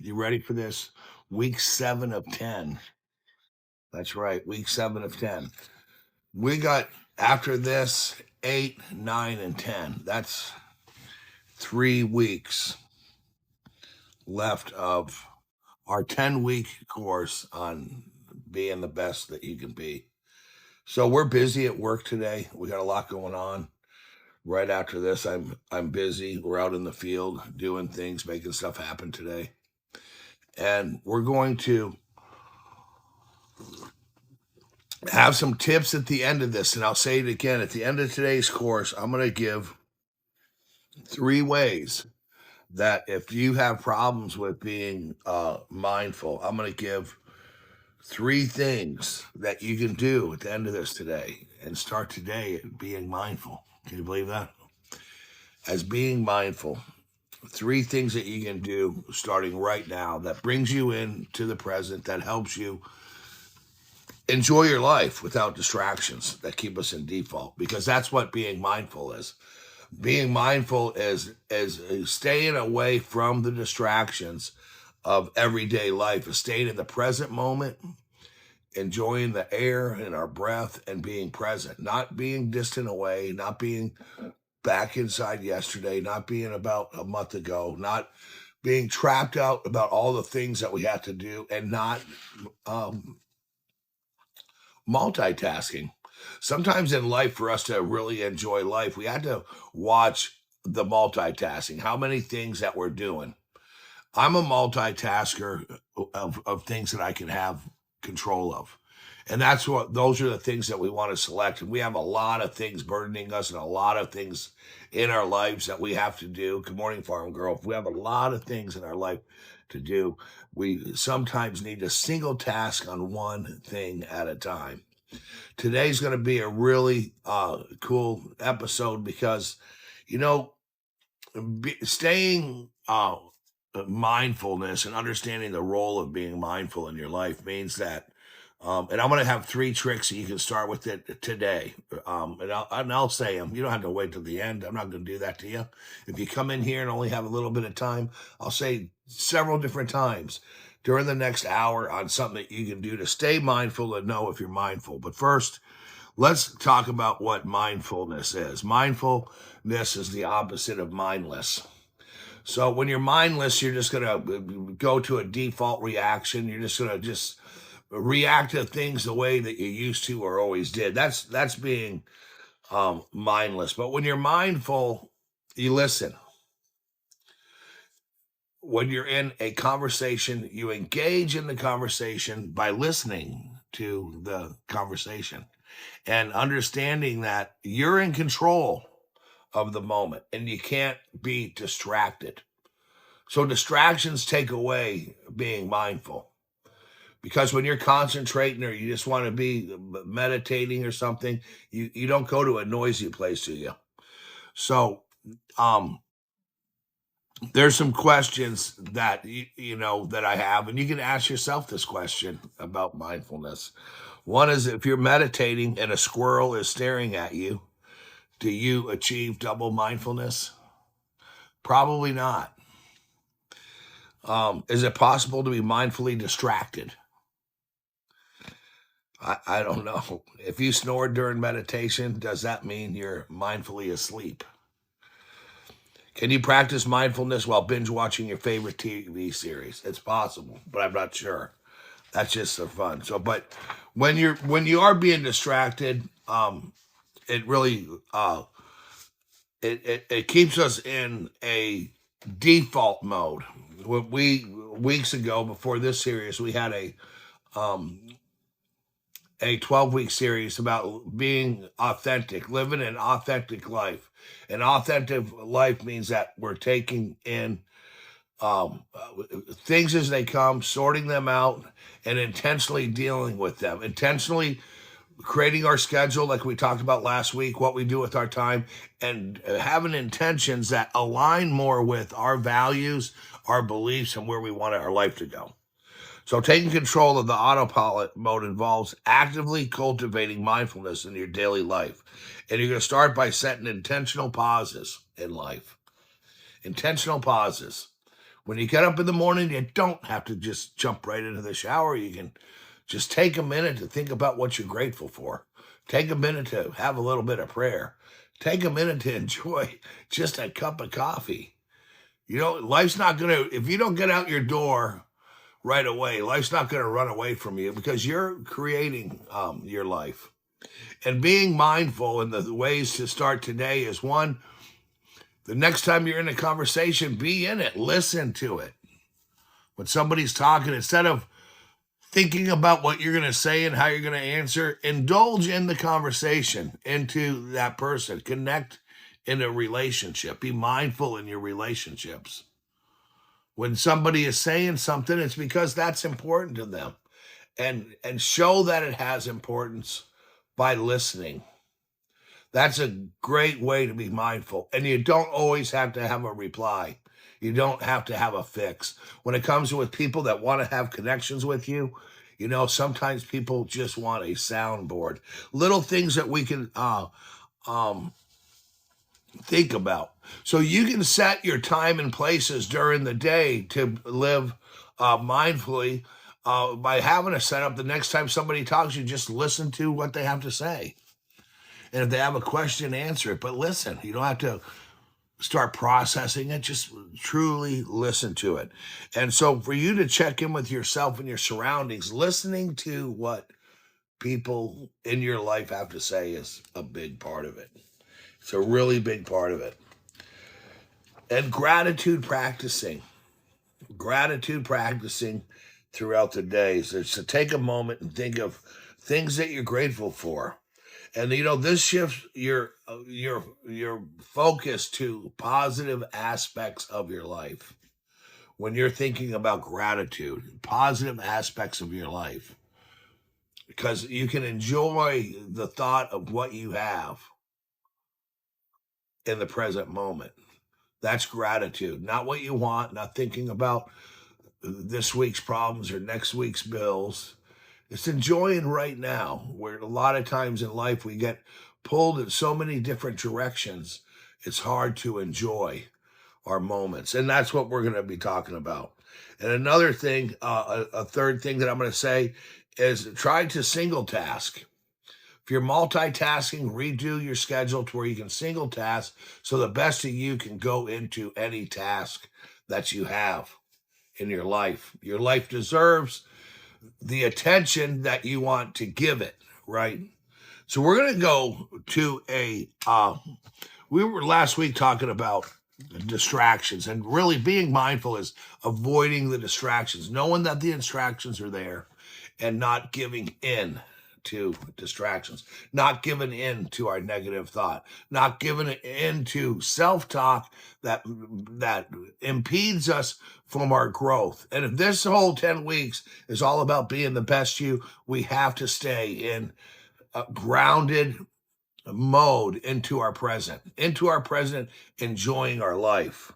You ready for this? Week 7 of 10. That's right, week 7 of 10. We got, after this, 8, 9, and 10. That's 3 weeks left of our 10-week course on being the best that you can be. So we're busy at work today. We got a lot going on. Right after this, I'm busy. We're out in the field doing things, making stuff happen today. And we're going to have some tips at the end of this. And I'll say it again, at the end of today's course, I'm going to give 3 ways that if you have problems with being mindful, I'm going to give 3 things that you can do at the end of this today and start today at being mindful. Can you believe that? As being mindful, 3 things that you can do starting right now that brings you into the present, that helps you enjoy your life without distractions that keep us in default, because that's what being mindful is. Being mindful is staying away from the distractions of everyday life, is staying in the present moment, enjoying the air and our breath and being present, not being distant away, not being back inside yesterday, not being about a month ago, not being trapped out about all the things that we have to do, and not multitasking. Sometimes in life, for us to really enjoy life, we had to watch the multitasking, how many things that we're doing. I'm a multitasker of things that I can have control of. And those are the things that we want to select. And we have a lot of things burdening us and a lot of things in our lives that we have to do. Good morning, Farm Girl. We have a lot of things in our life to do. We sometimes need a single task on one thing at a time. Today's going to be a really cool episode because, you know, staying mindfulness and understanding the role of being mindful in your life means that, and I'm going to have 3 tricks that you can start with it today. And I'll say them. You don't have to wait till the end. I'm not going to do that to you. If you come in here and only have a little bit of time, I'll say several different times during the next hour on something that you can do to stay mindful and know if you're mindful. But first, let's talk about what mindfulness is. Mindfulness is the opposite of mindless. So when you're mindless, you're just going to go to a default reaction. You're just going to just react to things the way that you used to or always did. That's being mindless. But when you're mindful, you listen. When you're in a conversation, you engage in the conversation by listening to the conversation and understanding that you're in control of the moment and you can't be distracted. So distractions take away being mindful, because when you're concentrating or you just want to be meditating or something, you don't go to a noisy place, do you? So um there's some questions that that I have, and you can ask yourself this question about mindfulness. One is, if you're meditating and a squirrel is staring at you, do you achieve double mindfulness? Probably not. Is it possible to be mindfully distracted? I don't know. If you snore during meditation, does that mean you're mindfully asleep? Can you practice mindfulness while binge watching your favorite TV series? It's possible, but I'm not sure. That's just for fun. So, but when you are being distracted, it really it keeps us in a default mode. We weeks ago, before this series, we had a 12-week series about being authentic, living an authentic life. An authentic life means that we're taking in um, things as they come, sorting them out, and intentionally dealing with them, intentionally creating our schedule, like we talked about last week, what we do with our time, and having intentions that align more with our values, our beliefs, and where we want our life to go. So taking control of the autopilot mode involves actively cultivating mindfulness in your daily life. And you're going to start by setting intentional pauses in life. Intentional pauses. When you get up in the morning, you don't have to just jump right into the shower. You can just take a minute to think about what you're grateful for. Take a minute to have a little bit of prayer. Take a minute to enjoy just a cup of coffee. Life's not going to, if you don't get out your door right away, life's not going to run away from you because you're creating your life. And being mindful in the ways to start today is one, the next time you're in a conversation, be in it, listen to it. When somebody's talking, instead of thinking about what you're going to say and how you're going to answer, indulge in the conversation into that person. Connect in a relationship. Be mindful in your relationships. When somebody is saying something, it's because that's important to them. And show that it has importance by listening. That's a great way to be mindful. And you don't always have to have a reply. You don't have to have a fix. When it comes with people that want to have connections with you, sometimes people just want a soundboard. Little things that we can think about. So you can set your time and places during the day to live mindfully by having a setup. The next time somebody talks, you just listen to what they have to say. And if they have a question, answer it. But listen, you don't have to start processing it. Just truly listen to it. And so for you to check in with yourself and your surroundings, listening to what people in your life have to say is a big part of it. It's a really big part of it. And gratitude practicing throughout the day. So to take a moment and think of things that you're grateful for. And this shifts your focus to positive aspects of your life. When you're thinking about gratitude, positive aspects of your life, because you can enjoy the thought of what you have in the present moment. That's gratitude, not what you want, not thinking about this week's problems or next week's bills. It's enjoying right now, where a lot of times in life we get pulled in so many different directions. It's hard to enjoy our moments. And that's what we're going to be talking about. And another thing, a third thing that I'm going to say is try to single task. If you're multitasking, redo your schedule to where you can single task so the best of you can go into any task that you have in your life. Your life deserves the attention that you want to give it, right? So we're going to go to we were last week talking about distractions, and really being mindful is avoiding the distractions, knowing that the distractions are there and not giving in to distractions, not giving in to our negative thought, not giving in to self-talk that impedes us from our growth. And if this whole 10 weeks is all about being the best you, we have to stay in a grounded mode into our present, enjoying our life.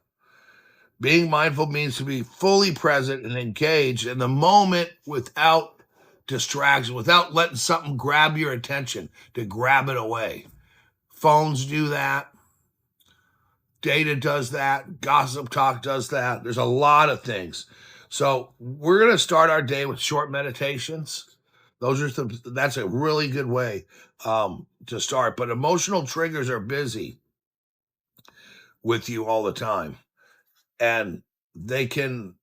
Being mindful means to be fully present and engaged in the moment without distraction, without letting something grab your attention to grab it away. Phones do that. Data does that. Gossip talk does that. There's a lot of things. So we're going to start our day with short meditations. That's a really good way to start. But emotional triggers are busy with you all the time. And they can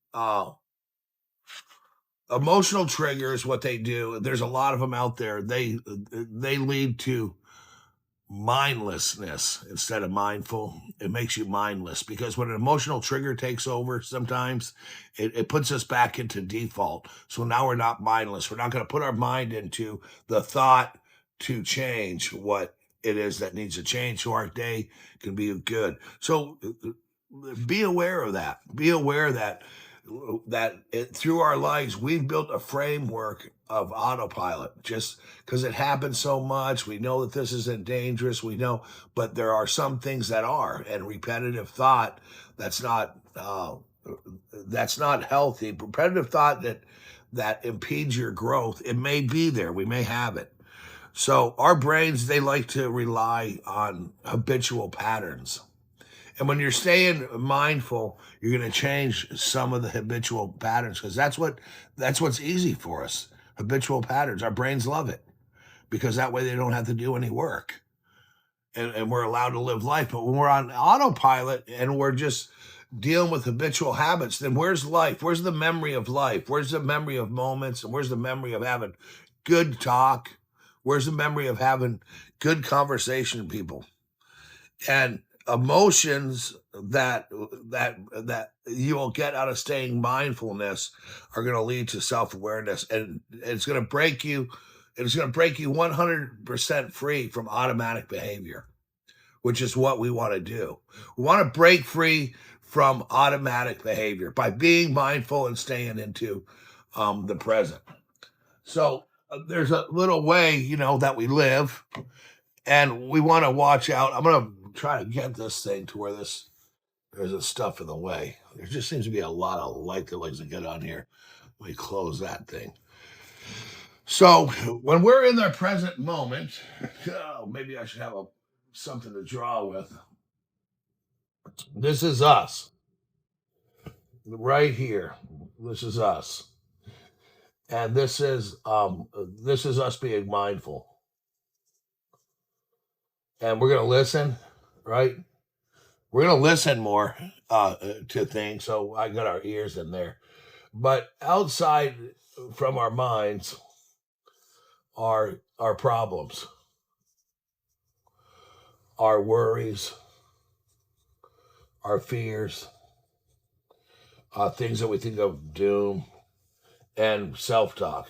emotional triggers, what they do, there's a lot of them out there. They lead to mindlessness instead of mindful. It makes you mindless, because when an emotional trigger takes over, sometimes it puts us back into default. So now we're not mindless. We're not going to put our mind into the thought to change what it is that needs to change so our day can be good. So be aware of that. Be aware that through our lives, we've built a framework of autopilot just because it happens so much. We know that this isn't dangerous. We know, but there are some things that are, and repetitive thought that's not healthy. Repetitive thought that impedes your growth. It may be there. We may have it. So our brains, they like to rely on habitual patterns. And when you're staying mindful, you're going to change some of the habitual patterns because that's what's easy for us. Habitual patterns. Our brains love it because that way they don't have to do any work. And we're allowed to live life. But when we're on autopilot and we're just dealing with habitual habits, then where's life? Where's the memory of life? Where's the memory of moments? And where's the memory of having good talk? Where's the memory of having good conversation, people? And emotions that you will get out of staying mindfulness are going to lead to self-awareness, and it's going to break you. It's going to break you 100% free from automatic behavior, which is what we want to do. We want to break free from automatic behavior by being mindful and staying into the present. So there's a little way, that we live, and we want to watch out. I'm going to try to get this thing to where there's a stuff in the way. There just seems to be a lot of light that likes to get on here. Let me close that thing. So when we're in the present moment, maybe I should have something to draw with. This is us right here. This is us. And this is us being mindful. And we're going to listen, right? We're going to listen more to things. So I got our ears in there. But outside from our minds are our problems, our worries, our fears, things that we think of doom, and self-talk.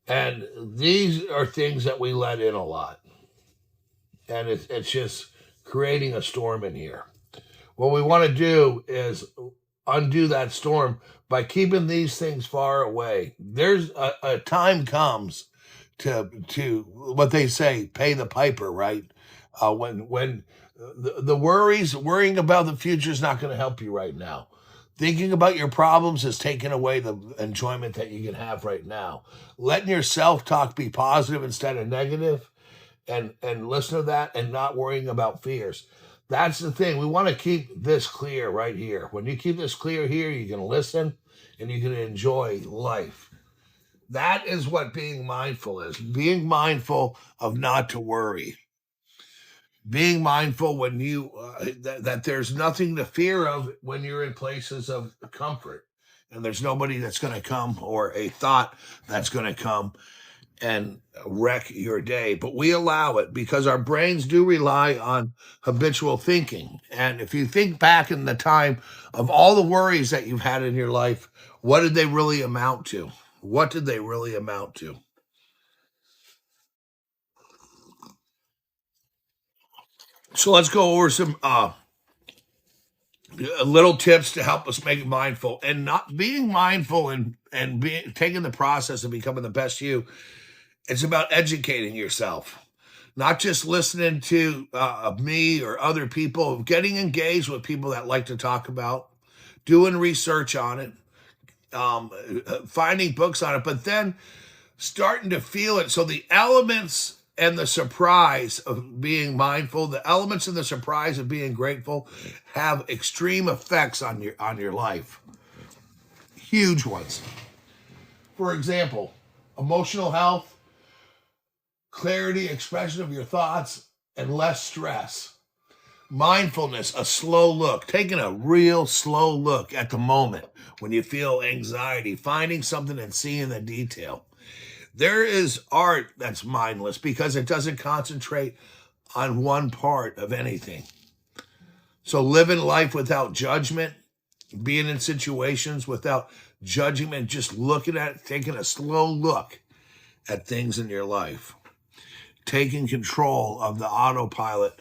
And these are things that we let in a lot. And it's just creating a storm in here. What we want to do is undo that storm by keeping these things far away. There's a time comes to what they say, pay the piper, right? When the worrying about the future is not going to help you right now. Thinking about your problems is taking away the enjoyment that you can have right now. Letting your self-talk be positive instead of negative, and listen to that, and not worrying about fears. That's the thing. We want to keep this clear right here. When you keep this clear here, you can listen and you can enjoy life. That is what being mindful is. Being mindful of not to worry. Being mindful when you that there's nothing to fear of when you're in places of comfort, and there's nobody that's going to come, or a thought that's going to come and wreck your day. But we allow it because our brains do rely on habitual thinking. And if you think back in the time of all the worries that you've had in your life, what did they really amount to? What did they really amount to? So let's go over some little tips to help us make it mindful, and not being mindful and being taking the process of becoming the best you. It's about educating yourself, not just listening to me or other people, getting engaged with people that like to talk about, doing research on it, finding books on it, but then starting to feel it. So the elements and the surprise of being mindful, the elements and the surprise of being grateful have extreme effects on your life. Huge ones. For example, emotional health, clarity, expression of your thoughts, and less stress. Mindfulness, a slow look, taking a real slow look at the moment when you feel anxiety, finding something and seeing the detail. There is art that's mindless because it doesn't concentrate on one part of anything. So living life without judgment, being in situations without judgment, just looking at it, taking a slow look at things in your life. Taking control of the autopilot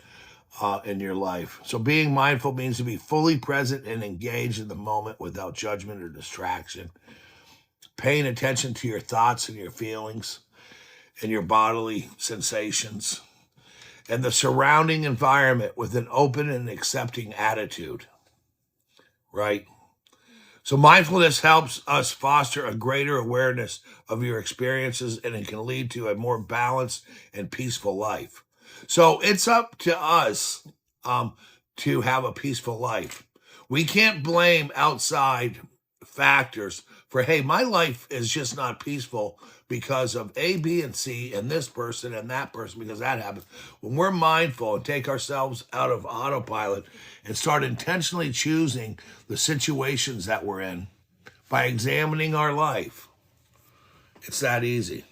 in your life. So being mindful means to be fully present and engaged in the moment without judgment or distraction. Paying attention to your thoughts and your feelings and your bodily sensations and the surrounding environment with an open and accepting attitude, right? So mindfulness helps us foster a greater awareness of your experiences, and it can lead to a more balanced and peaceful life. So it's up to us um, to have a peaceful life. We can't blame outside factors for, hey, my life is just not peaceful because of A, B, and C, and this person and that person, because that happens. When we're mindful and take ourselves out of autopilot and start intentionally choosing the situations that we're in by examining our life, it's that easy.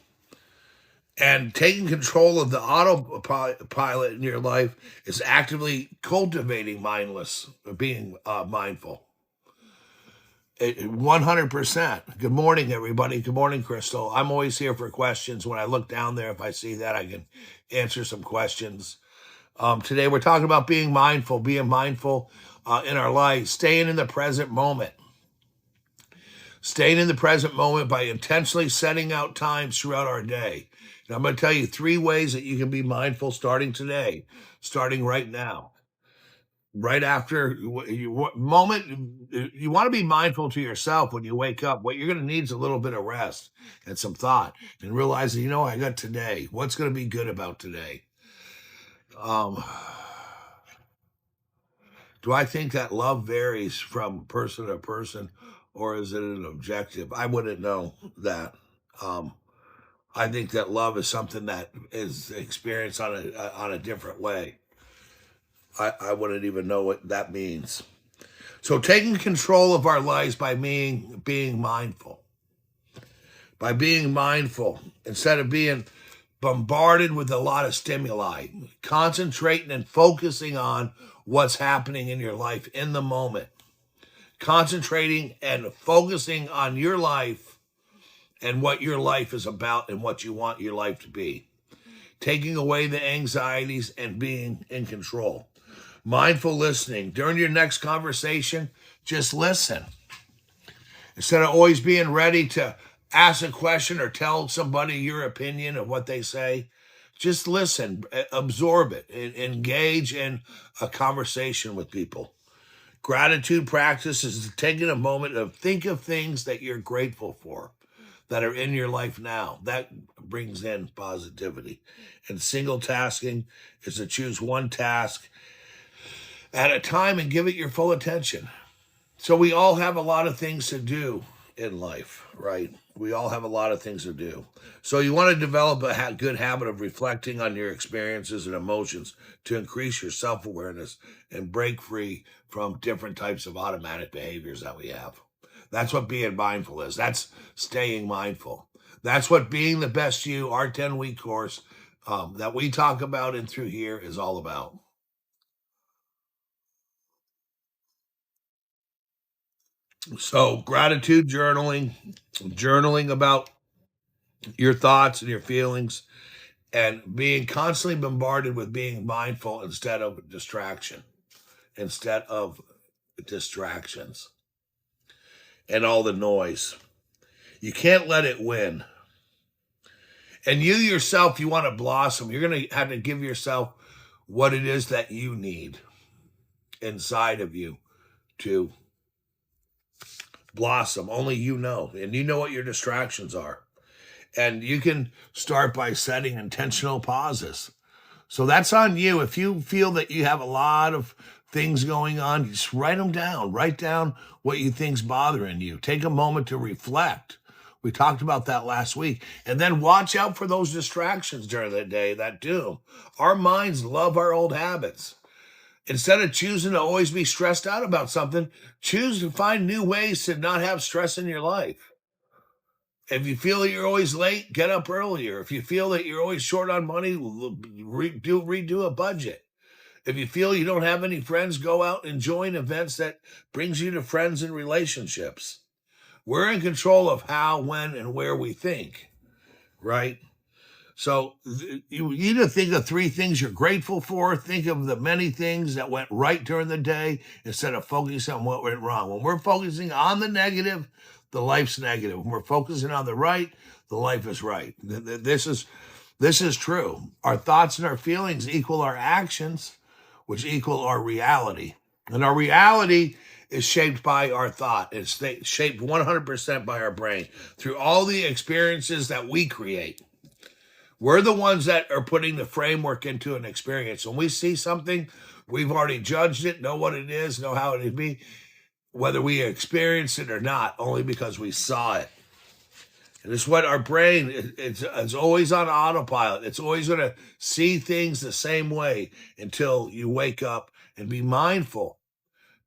And taking control of the autopilot in your life is actively cultivating being mindful. 100%. Good morning, everybody. Good morning, Crystal. I'm always here for questions. When I look down there, if I see that, I can answer some questions. Today, we're talking about being mindful in our life, staying in the present moment. Staying in the present moment by intentionally setting out times throughout our day. And I'm going to tell you 3 ways that you can be mindful starting today, starting right now. Right after moment, you want to be mindful to yourself when you wake up. What you're going to need is a little bit of rest and some thought, and realize that, I got today. What's going to be good about today? Um, do I think that love varies from person to person, or is it an objective? I wouldn't know that. Um, I think that love is something that is experienced on a different way. I wouldn't even know what that means. So taking control of our lives by being mindful. By being mindful, instead of being bombarded with a lot of stimuli, concentrating and focusing on what's happening in your life in the moment. Concentrating and focusing on your life and what your life is about and what you want your life to be. Taking away the anxieties and being in control. Mindful listening. During your next conversation, just listen. Instead of always being ready to ask a question or tell somebody your opinion of what they say, just listen, absorb it, and engage in a conversation with people. Gratitude practice is taking a moment to think of things that you're grateful for that are in your life now. That brings in positivity. And single tasking is to choose one task at a time and give it your full attention. So we all have a lot of things to do in life, right? We all have a lot of things to do. So you want to develop a good habit of reflecting on your experiences and emotions to increase your self-awareness and break free from different types of automatic behaviors that we have. That's what being mindful is. That's staying mindful. That's what being the best you, our 10-week course that we talk about and through here is all about. So gratitude journaling about your thoughts and your feelings, and being constantly bombarded with being mindful instead of distractions and all the noise. You can't let it win. And you yourself, you want to blossom. You're going to have to give yourself what it is that you need inside of you to blossom. Only you know. And you know what your distractions are. And you can start by setting intentional pauses. So that's on you. If you feel that you have a lot of things going on, just write them down. Write down what you think's bothering you. Take a moment to reflect. We talked about that last week. And then watch out for those distractions during the day that do. Our minds love our old habits. Instead of choosing to always be stressed out about something, choose to find new ways to not have stress in your life. If you feel that you're always late, get up earlier. If you feel that you're always short on money, redo a budget. If you feel you don't have any friends, go out and join events that brings you to friends and relationships. We're in control of how, when, and where we think, right? So you need to think of 3 things you're grateful for. Think of the many things that went right during the day instead of focusing on what went wrong. When we're focusing on the negative, the life's negative. When we're focusing on the right, the life is right. This is true. Our thoughts and our feelings equal our actions, which equal our reality. And our reality is shaped by our thought. It's shaped 100% by our brain through all the experiences that we create. We're the ones that are putting the framework into an experience. When we see something, We've already judged it, know what it is, know how it would be, whether we experienced it or not, only because we saw it. And it's what our brain, it's always on autopilot. It's always going to see things the same way until you wake up and be mindful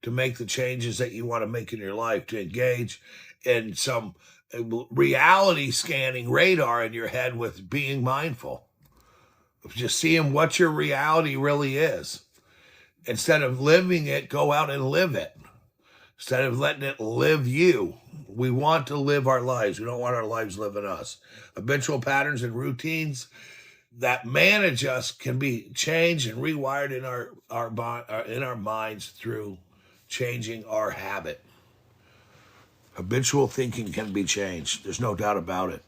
to make the changes that you want to make in your life, to engage in some reality scanning radar in your head with being mindful, of just seeing what your reality really is. Instead of living it, go out and live it. Instead of letting it live you. We want to live our lives. We don't want our lives living us. Habitual patterns and routines that manage us can be changed and rewired in our minds through changing our habit. Habitual thinking can be changed. There's no doubt about it.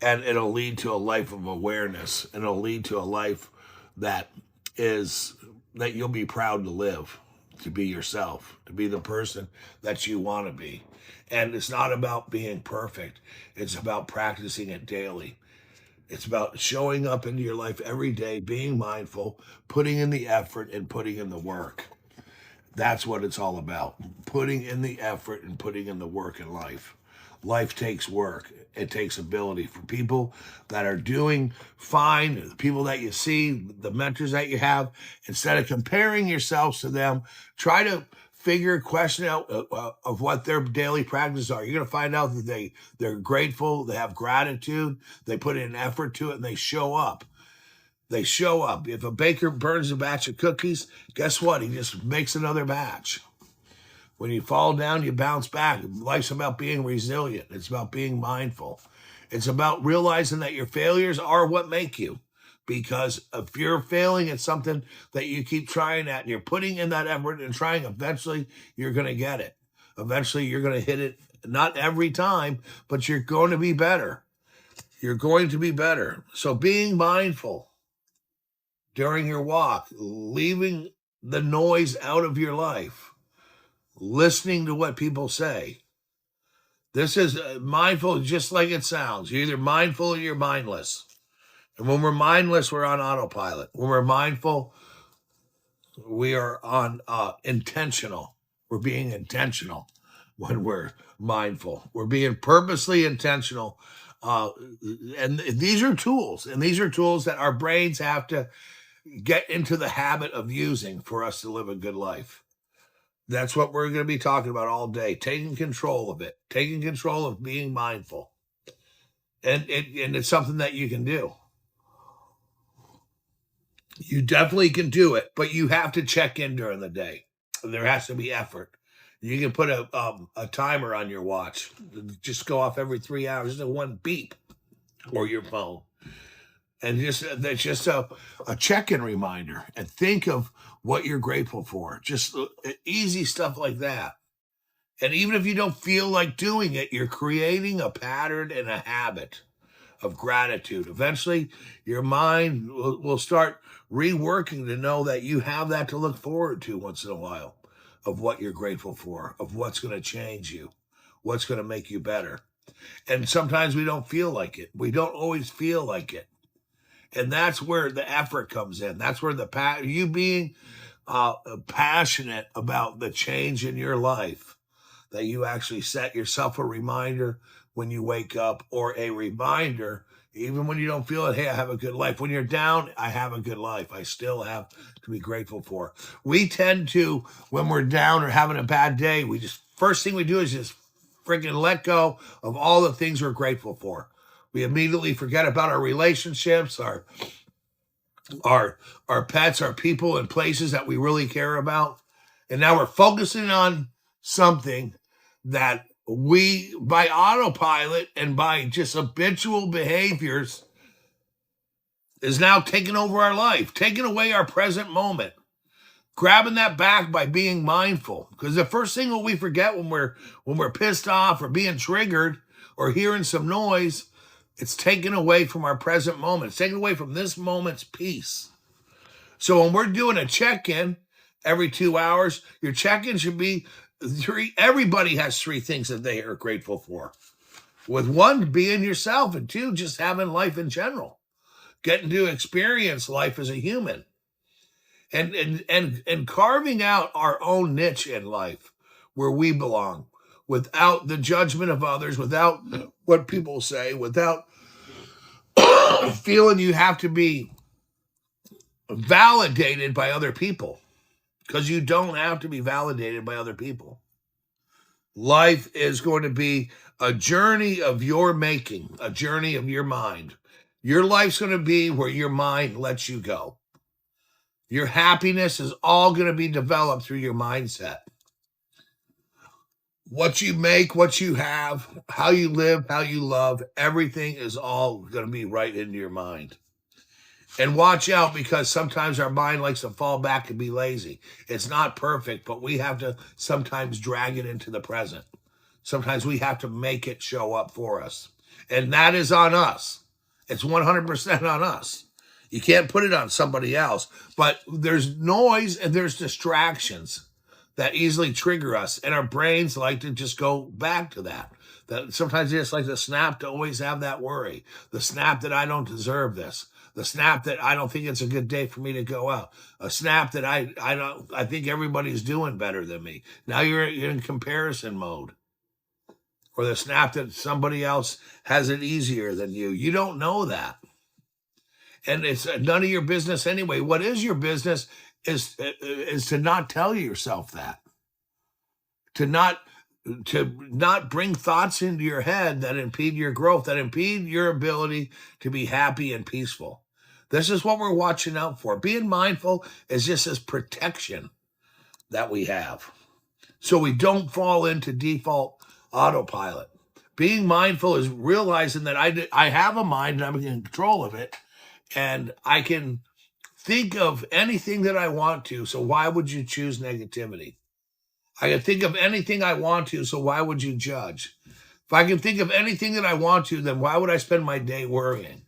And it'll lead to a life of awareness. And it'll lead to a life that you'll be proud to live, to be yourself, to be the person that you want to be. And it's not about being perfect. It's about practicing it daily. It's about showing up into your life every day, being mindful, putting in the effort and putting in the work. That's what it's all about. Putting in the effort and putting in the work in life. Life takes work. It takes ability. For people that are doing fine, the people that you see, the mentors that you have, instead of comparing yourselves to them, try to question out of what their daily practices are. You're going to find out that they're grateful, they have gratitude, they put in effort to it, and they show up. They show up. If a baker burns a batch of cookies, guess what? He just makes another batch. When you fall down, you bounce back. Life's about being resilient. It's about being mindful. It's about realizing that your failures are what make you. Because if you're failing at something that you keep trying at, and you're putting in that effort and trying, eventually you're going to get it. Eventually you're going to hit it, not every time, but you're going to be better. You're going to be better. So being mindful during your walk, leaving the noise out of your life, listening to what people say. This is mindful just like it sounds. You're either mindful or you're mindless. And when we're mindless, we're on autopilot. When we're mindful, we are on intentional. We're being intentional when we're mindful. We're being purposely intentional. And these are tools. And these are tools that our brains have to get into the habit of using for us to live a good life. That's what we're going to be talking about all day, taking control of it, taking control of being mindful. And it's something that you can do. You definitely can do it, but you have to check in during the day. There has to be effort. You can put a timer on your watch. Just go off every 3 hours. Just one beep, or your phone. And that's just a check-in reminder. And think of what you're grateful for. Just easy stuff like that. And even if you don't feel like doing it, you're creating a pattern and a habit of gratitude. Eventually, your mind will start reworking to know that you have that to look forward to once in a while, of what you're grateful for, of what's going to change you, what's going to make you better. And sometimes we don't feel like it. We don't always feel like it. And that's where the effort comes in. That's where you being passionate about the change in your life, that you actually set yourself a reminder when you wake up, or a reminder, even when you don't feel it, hey, I have a good life. When you're down, I have a good life. I still have to be grateful for. We tend to, when we're down or having a bad day, first thing we do is just freaking let go of all the things we're grateful for. We immediately forget about our relationships, our pets, our people and places that we really care about. And now we're focusing on something that we, by autopilot and by just habitual behaviors, is now taking over our life, taking away our present moment, grabbing that back by being mindful. Because the first thing that we forget when we're pissed off or being triggered or hearing some noise, it's taken away from our present moment. It's taken away from this moment's peace. So when we're doing a check-in every 2 hours, your check-in should be everybody has 3 things that they are grateful for. With 1 being yourself, and 2 just having life in general, getting to experience life as a human. and carving out our own niche in life where we belong without the judgment of others, without what people say, without feeling you have to be validated by other people, because you don't have to be validated by other people. Life is going to be a journey of your making, a journey of your mind. Your life's going to be where your mind lets you go. Your happiness is all going to be developed through your mindset. What you make, what you have, how you live, how you love, everything is all going to be right into your mind. And watch out, because sometimes our mind likes to fall back and be lazy. It's not perfect, but we have to sometimes drag it into the present. Sometimes we have to make it show up for us. And that is on us. It's 100% on us. You can't put it on somebody else. But there's noise and there's distractions that easily trigger us. And our brains like to just go back to that. That sometimes they just like to snap to always have that worry. The snap that I don't deserve this. The snap that I don't think it's a good day for me to go out. A snap that I think everybody's doing better than me. Now you're in comparison mode. Or the snap that somebody else has it easier than you. You don't know that. And it's none of your business anyway. What is your business is to not tell yourself that. To not bring thoughts into your head that impede your growth, that impede your ability to be happy and peaceful. This is what we're watching out for. Being mindful is just this protection that we have, so we don't fall into default autopilot. Being mindful is realizing that I have a mind and I'm in control of it, and I can think of anything that I want to. So why would you choose negativity? I can think of anything I want to, so why would you judge? If I can think of anything that I want to, then why would I spend my day worrying?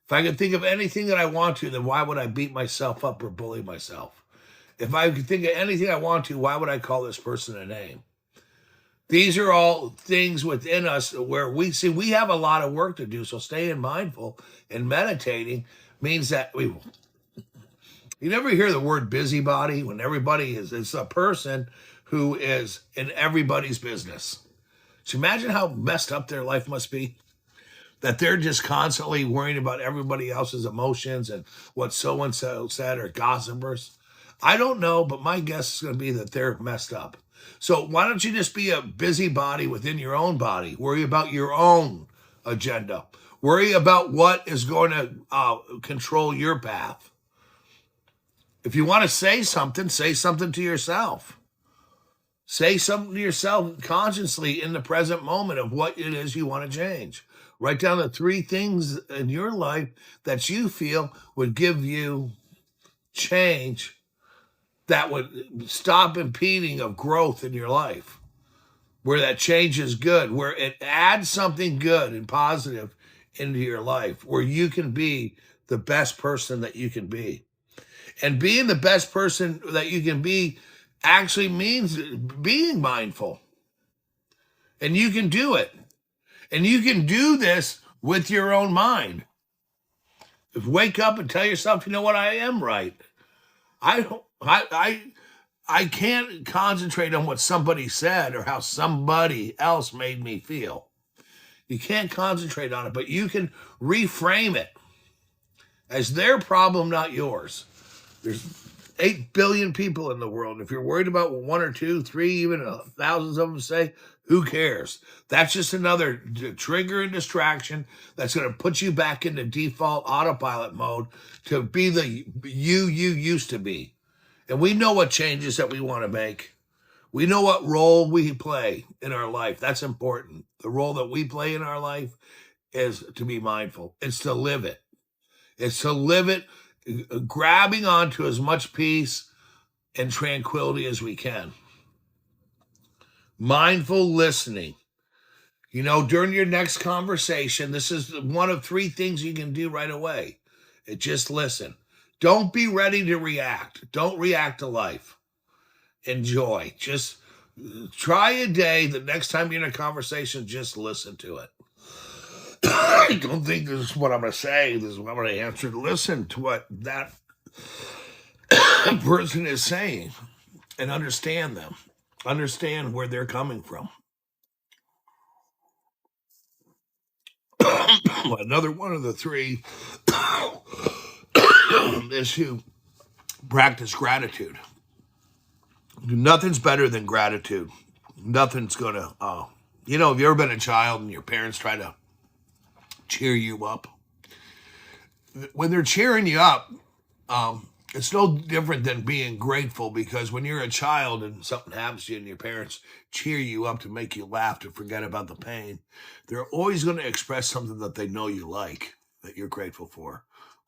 If I can think of anything that I want to, then why would I beat myself up or bully myself? If I could think of anything I want to, why would I call this person a name? These are all things within us where we have a lot of work to do. So staying mindful and meditating means that you never hear the word busybody when everybody it's a person who is in everybody's business. So imagine how messed up their life must be, that they're just constantly worrying about everybody else's emotions and what so-and-so said, or gossipers. I don't know, but my guess is going to be that they're messed up. So why don't you just be a busybody within your own body? Worry about your own agenda. Worry about what is going to control your path. If you want to say something to yourself. Say something to yourself consciously in the present moment of what it is you want to change. Write down the 3 things in your life that you feel would give you change, that would stop impeding of growth in your life, where that change is good, where it adds something good and positive into your life, where you can be the best person that you can be. And being the best person that you can be actually means being mindful. And you can do it. And you can do this with your own mind. If wake up and tell yourself, you know what, I am right. I can't concentrate on what somebody said or how somebody else made me feel. You can't concentrate on it, but you can reframe it as their problem, not yours. There's 8 billion people in the world. If you're worried about what 1 or 2, 3, even thousands of them say, who cares? That's just another trigger and distraction that's going to put you back into default autopilot mode to be the you used to be. And we know what changes that we want to make. We know what role we play in our life. That's important. The role that we play in our life is to be mindful. It's to live it. It's to live it, grabbing onto as much peace and tranquility as we can. Mindful listening. You know, during your next conversation, this is one of 3 things you can do right away. Just listen. Don't be ready to react. Don't react to life. Enjoy. Just try a day. The next time you're in a conversation, just listen to it. I don't think this is what I'm going to say. This is what I'm going to answer. Listen to what that person is saying, and understand them, understand where they're coming from. Another one of the three is to practice gratitude. Nothing's better than gratitude. Nothing's gonna, have you ever been a child and your parents try to cheer you up? When they're cheering you up, it's no different than being grateful, because when you're a child and something happens to you and your parents cheer you up to make you laugh, to forget about the pain, they're always going to express something that they know you like, that you're grateful for.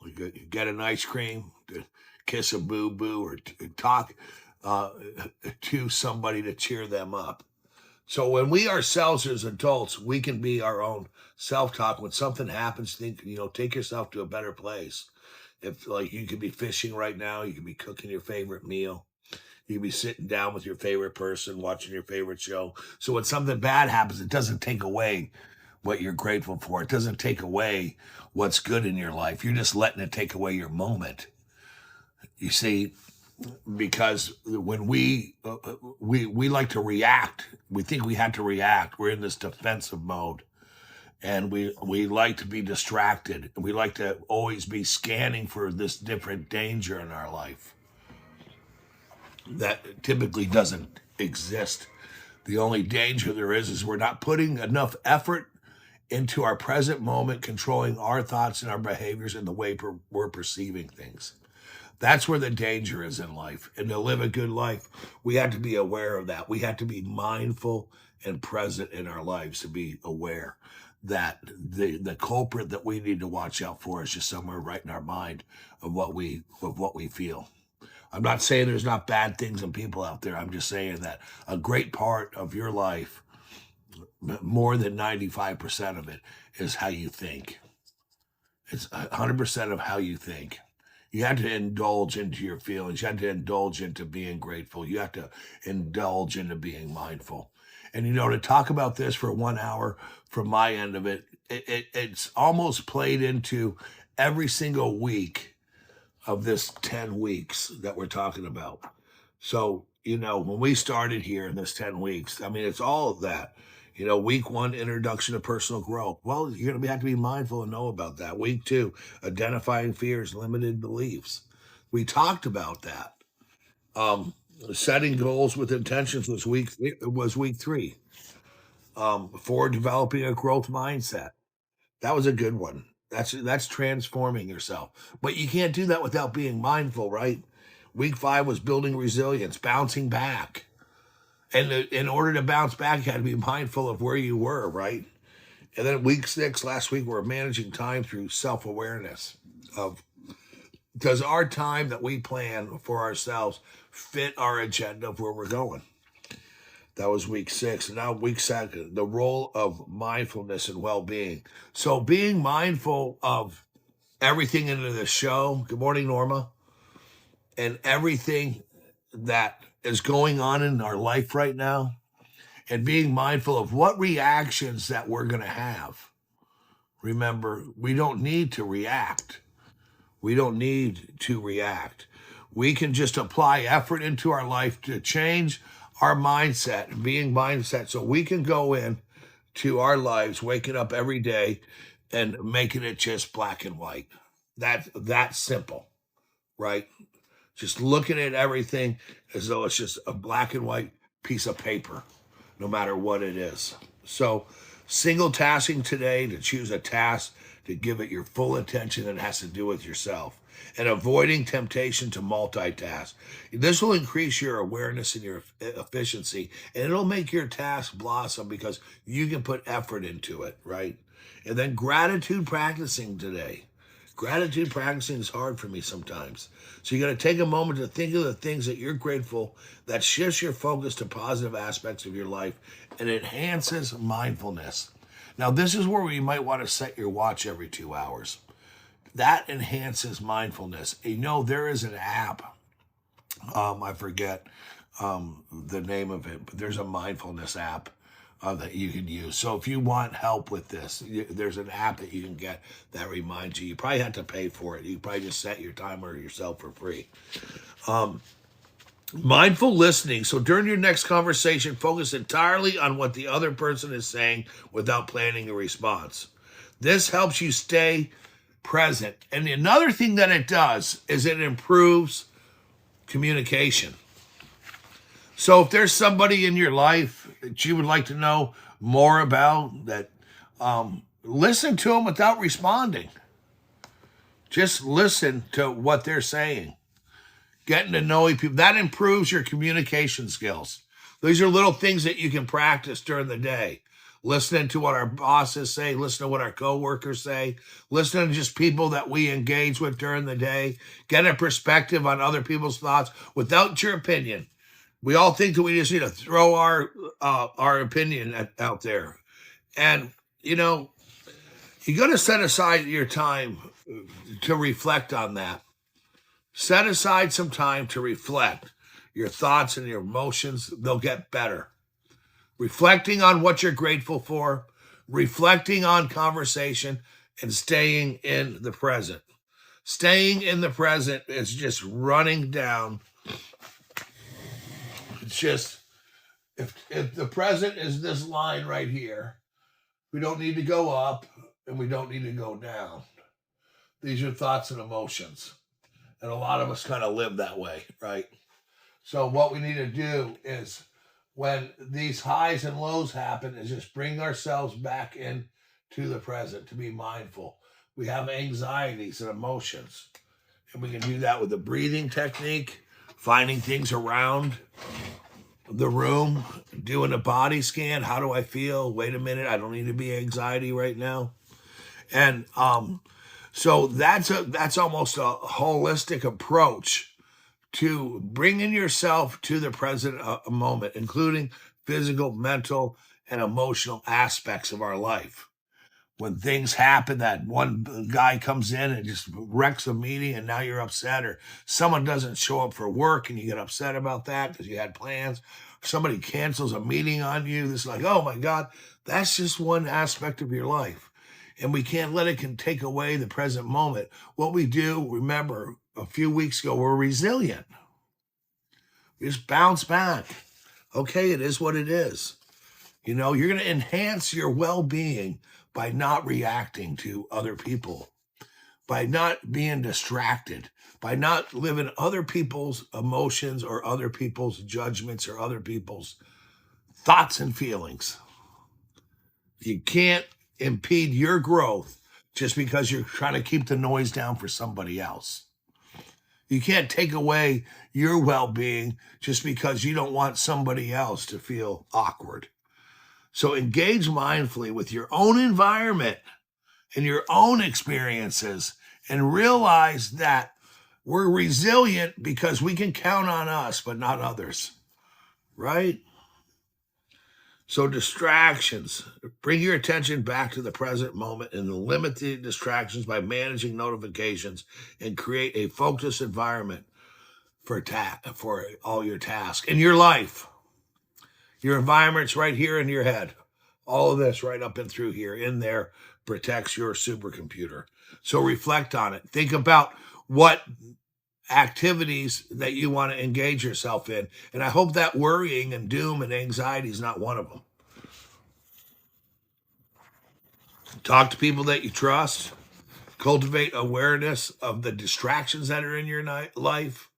You get an ice cream, to kiss a boo-boo, or talk to somebody to cheer them up. So when we ourselves as adults, we can be our own self-talk. When something happens, take yourself to a better place. If, like, you could be fishing right now, you could be cooking your favorite meal, you could be sitting down with your favorite person, watching your favorite show. So when something bad happens, it doesn't take away what you're grateful for. It doesn't take away what's good in your life. You're just letting it take away your moment. You see, because when we like to react, we think we have to react. We're in this defensive mode, and we like to be distracted. We like to always be scanning for this different danger in our life that typically doesn't exist. The only danger there is we're not putting enough effort into our present moment, controlling our thoughts and our behaviors and the way we're perceiving things. That's where the danger is in life. And to live a good life, we have to be aware of that. We have to be mindful and present in our lives, to be aware that the culprit that we need to watch out for is just somewhere right in our mind of what we feel. I'm not saying there's not bad things and people out there. I'm just saying that a great part of your life, more than 95% of it, is how you think. It's 100% of how you think. You have to indulge into your feelings. You have to indulge into being grateful. You have to indulge into being mindful. And, to talk about this for 1 hour from my end of it's almost played into every single week of this 10 weeks that we're talking about. So, when we started here in this 10 weeks, I mean, it's all of that. Week 1, introduction to personal growth. Well, you're going to have to be mindful and know about that. Week 2, identifying fears, limited beliefs. We talked about that. Um, Setting goals with intentions was week 3. For developing a growth mindset. That was a good one. That's transforming yourself. But you can't do that without being mindful, right? Week 5 was building resilience, bouncing back. And in order to bounce back, you had to be mindful of where you were, right? And then week 6, last week, we're managing time through self-awareness of, does our time that we plan for ourselves fit our agenda of where we're going? That was week 6. And now week 7, the role of mindfulness and well-being. So being mindful of everything into the show. Good morning, Norma. And everything that is going on in our life right now, and being mindful of what reactions that we're going to have. Remember, we don't need to react. We don't need to react. We can just apply effort into our life to change our mindset, being mindset, so we can go in to our lives, waking up every day and making it just black and white. That's simple, right? Just looking at everything as though it's just a black and white piece of paper, no matter what it is. So, single tasking today, to choose a task to give it your full attention that has to do with yourself, and avoiding temptation to multitask. This will increase your awareness and your efficiency, and it'll make your task blossom because you can put effort into it, right? And then gratitude practicing today. Gratitude practicing is hard for me sometimes. So you got to take a moment to think of the things that you're grateful, that shifts your focus to positive aspects of your life and enhances mindfulness. Now, this is where you might want to set your watch every 2 hours. That enhances mindfulness. There is an app. I forget the name of it, but there's a mindfulness app that you can use. So if you want help with this, there's an app that you can get that reminds you. You probably have to pay for it. You probably just set your timer yourself for free. Mindful listening. So during your next conversation, focus entirely on what the other person is saying without planning a response. This helps you stay present. And another thing that it does is it improves communication. So if there's somebody in your life that you would like to know more about, that listen to them without responding. Just listen to what they're saying. Getting to know people, that improves your communication skills. These are little things that you can practice during the day. Listening to what our bosses say, listen to what our coworkers say, listening to just people that we engage with during the day, get a perspective on other people's thoughts without your opinion. We all think that we just need to throw our opinion out there. And, you got to set aside your time to reflect on that. Set aside some time to reflect. Your thoughts and your emotions, they'll get better. Reflecting on what you're grateful for, reflecting on conversation, and staying in the present. Staying in the present is just running down. It's just, if the present is this line right here, we don't need to go up and we don't need to go down. These are thoughts and emotions. And a lot of us kind of live that way, right? So what we need to do is, when these highs and lows happen, is just bring ourselves back in to the present, to be mindful. We have anxieties and emotions, and we can do that with the breathing technique, finding things around the room, doing a body scan. How do I feel? Wait a minute, I don't need to be anxiety right now. And so that's almost a holistic approach to bringing yourself to the present moment, including physical, mental, and emotional aspects of our life. When things happen, that one guy comes in and just wrecks a meeting and now you're upset, or someone doesn't show up for work and you get upset about that because you had plans. Somebody cancels a meeting on you. It's like, oh my God, that's just one aspect of your life. And we can't let it take away the present moment. What we do, remember, a few weeks ago, we're resilient. We just bounce back. Okay, it is what it is. You're going to enhance your well-being by not reacting to other people, by not being distracted, by not living other people's emotions or other people's judgments or other people's thoughts and feelings. You can't impede your growth just because you're trying to keep the noise down for somebody else. You can't take away your well-being just because you don't want somebody else to feel awkward. So engage mindfully with your own environment and your own experiences, and realize that we're resilient because we can count on us, but not others, right? So distractions, bring your attention back to the present moment and limit the distractions by managing notifications, and create a focused environment for all your tasks in your life. Your environment's right here in your head. All of this right up and through here, in there, protects your supercomputer. So reflect on it. Think about what activities that you want to engage yourself in. And I hope that worrying and doom and anxiety is not one of them. Talk to people that you trust. Cultivate awareness of the distractions that are in your life.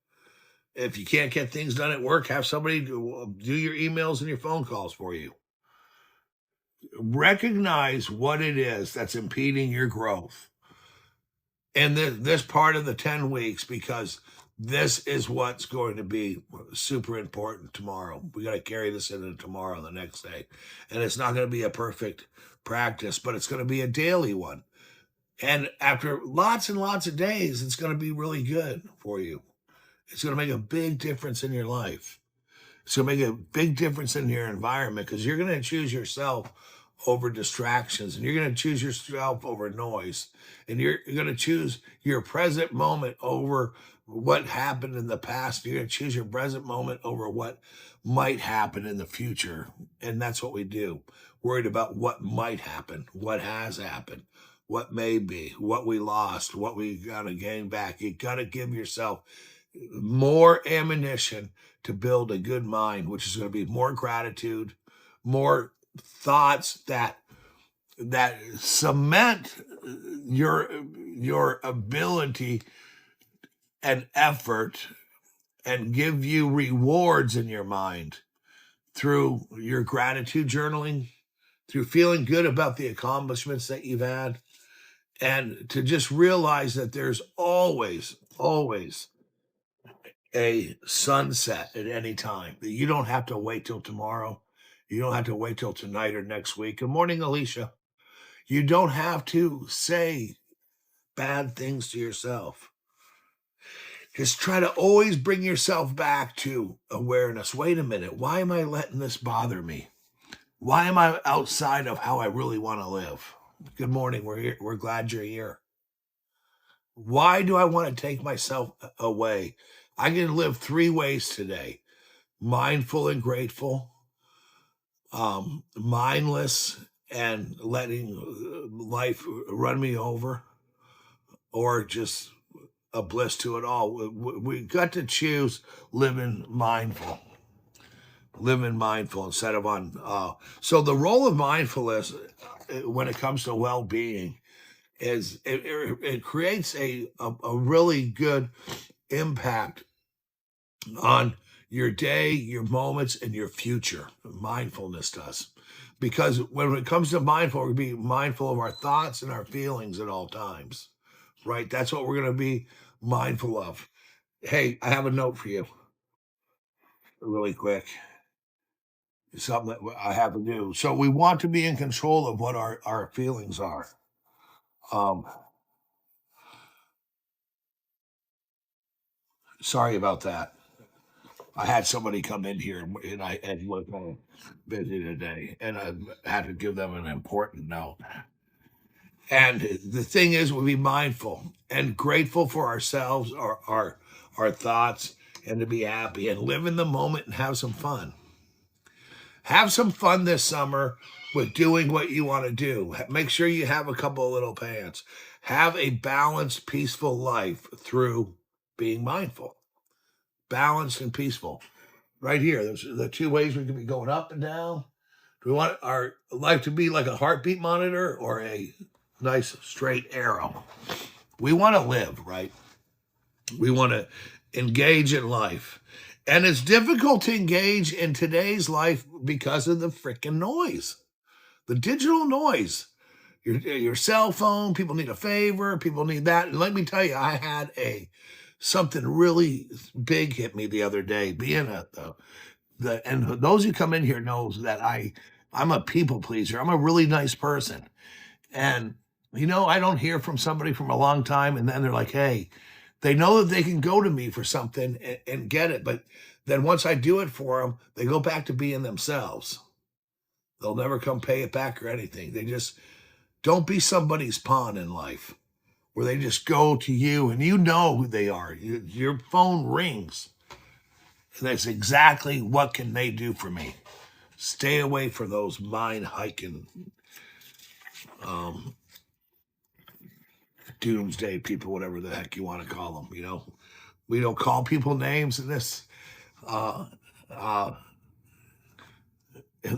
If you can't get things done at work, have somebody do your emails and your phone calls for you. Recognize what it is that's impeding your growth in this part of the 10 weeks, because this is what's going to be super important tomorrow. We got to carry this into tomorrow, the next day. And it's not going to be a perfect practice, but it's going to be a daily one. And after lots and lots of days, it's going to be really good for you. It's going to make a big difference in your life. It's going to make a big difference in your environment, because you're going to choose yourself over distractions, and you're going to choose yourself over noise, and you're going to choose your present moment over what happened in the past. You're going to choose your present moment over what might happen in the future. And that's what we do. Worried about what might happen, what has happened, what may be, what we lost, what we got to gain back. You got to give yourself more ammunition to build a good mind, which is going to be more gratitude, more thoughts that cement your ability and effort and give you rewards in your mind through your gratitude journaling, through feeling good about the accomplishments that you've had, and to just realize that there's always a sunset at any time, that you don't have to wait till tomorrow. You don't have to wait till tonight or next week. Good morning, Alicia. You don't have to say bad things to yourself. Just try to always bring yourself back to awareness. Wait a minute. Why am I letting this bother me? Why am I outside of how I really want to live? Good morning. We're here. We're glad you're here. Why do I want to take myself away? I can live three ways today: mindful and grateful, mindless and letting life run me over, or just a bliss to it all. We got to choose living mindful instead of on. So the role of mindfulness when it comes to well-being is it creates a really good impact on your day, your moments, and your future. Mindfulness does. Because when it comes to mindful, we be mindful of our thoughts and our feelings at all times, right? That's what we're going to be mindful of. Hey, I have a note for you really quick. Something that I have to do. So we want to be in control of what our feelings are. Um, Sorry about that. I had somebody come in here and I and was kind of busy today, and I had to give them an important note. And the thing is, we be mindful and grateful for ourselves, our thoughts, and to be happy and live in the moment and have some fun. Have some fun this summer with doing what you want to do. Make sure you have a couple of little pants. Have a balanced, peaceful life through being mindful. Balanced and peaceful. Right here, there's the two ways we can be going up and down. Do we want our life to be like a heartbeat monitor or a nice straight arrow? We want to live, right? We want to engage in life. And it's difficult to engage in today's life because of the freaking noise, the digital noise. Your cell phone, people need a favor, people need that. And let me tell you, I had something really big hit me the other day. Being and those who come in here knows that I'm a people pleaser. I'm a really nice person. And I don't hear from somebody from a long time, and then they're like, hey, they know that they can go to me for something and get it. But then once I do it for them, they go back to being themselves. They'll never come pay it back or anything. They just don't be somebody's pawn in life where they just go to you and you know who they are. Your phone rings. And that's exactly what can they do for me. Stay away from those mind hiking doomsday people, whatever the heck you want to call them. We don't call people names in this. Uh, uh,